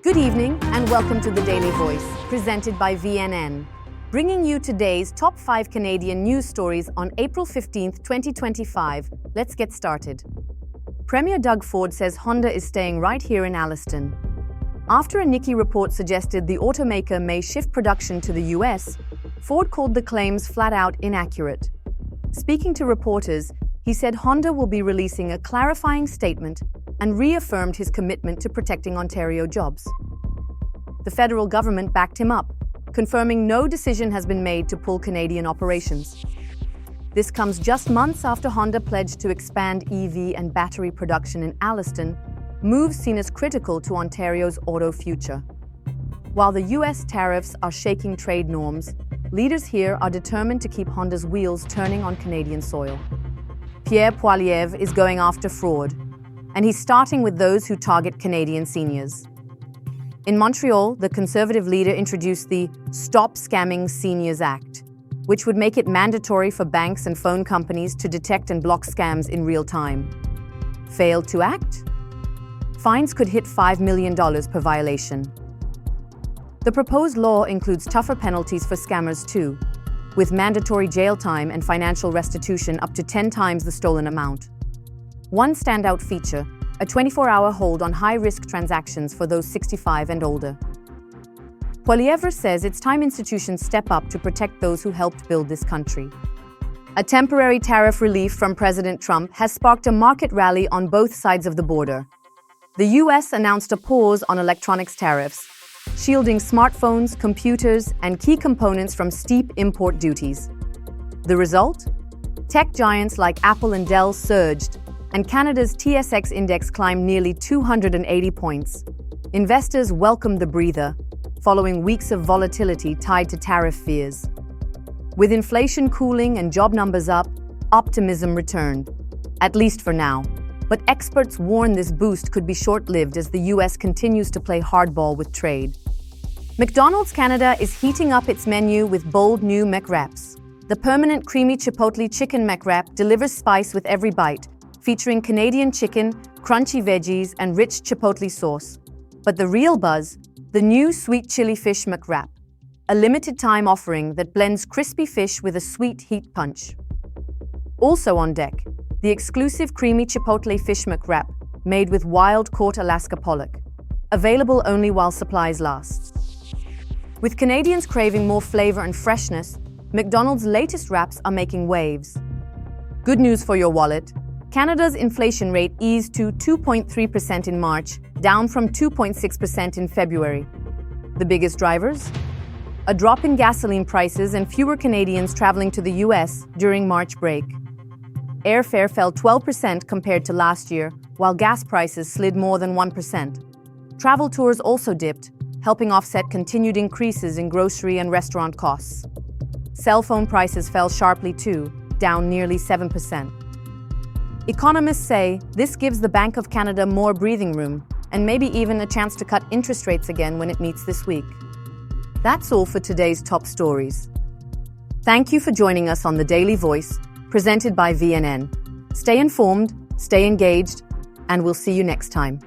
Good evening and welcome to the Daily Voice, presented by VNN, bringing you today's top 5 Canadian news stories on April 15th, 2025. Let's get started. Premier Doug Ford says Honda is staying right here in Alliston. After a Nikkei report suggested the automaker may shift production to the U.S., Ford called the claims flat out inaccurate. Speaking to reporters, he said Honda will be releasing a clarifying statement and reaffirmed his commitment to protecting Ontario jobs. The federal government backed him up, confirming no decision has been made to pull Canadian operations. This comes just months after Honda pledged to expand EV and battery production in Alliston, moves seen as critical to Ontario's auto future. While the U.S. tariffs are shaking trade norms, leaders here are determined to keep Honda's wheels turning on Canadian soil. Pierre Poilievre is going after fraud, and he's starting with those who target Canadian seniors. In Montreal, the Conservative leader introduced the Stop Scamming Seniors Act, which would make it mandatory for banks and phone companies to detect and block scams in real time. Failed to act? Fines could hit $5 million per violation. The proposed law includes tougher penalties for scammers too, with mandatory jail time and financial restitution up to 10 times the stolen amount. One standout feature, a 24-hour hold on high-risk transactions for those 65 and older. Poilievre says it's time institutions step up to protect those who helped build this country. A temporary tariff relief from President Trump has sparked a market rally on both sides of the border. The U.S. announced a pause on electronics tariffs, shielding smartphones, computers, and key components from steep import duties. The result? Tech giants like Apple and Dell surged, and Canada's TSX index climbed nearly 280 points. Investors welcomed the breather, following weeks of volatility tied to tariff fears. With inflation cooling and job numbers up, optimism returned, at least for now. But experts warn this boost could be short-lived as the U.S. continues to play hardball with trade. McDonald's Canada is heating up its menu with bold new McWraps. The permanent creamy chipotle chicken McWrap delivers spice with every bite, featuring Canadian chicken, crunchy veggies, and rich chipotle sauce. But the real buzz, the new sweet chili fish McWrap, a limited-time offering that blends crispy fish with a sweet heat punch. Also on deck, the exclusive creamy chipotle fish McWrap, made with wild-caught Alaska pollock, available only while supplies last. With Canadians craving more flavor and freshness, McDonald's latest wraps are making waves. Good news for your wallet. Canada's inflation rate eased to 2.3% in March, down from 2.6% in February. The biggest drivers? A drop in gasoline prices and fewer Canadians traveling to the U.S. during March break. Airfare fell 12% compared to last year, while gas prices slid more than 1%. Travel tours also dipped, helping offset continued increases in grocery and restaurant costs. Cell phone prices fell sharply too, down nearly 7%. Economists say this gives the Bank of Canada more breathing room and maybe even a chance to cut interest rates again when it meets this week. That's all for today's top stories. Thank you for joining us on the Daily Voice, presented by VNN. Stay informed, stay engaged, and we'll see you next time.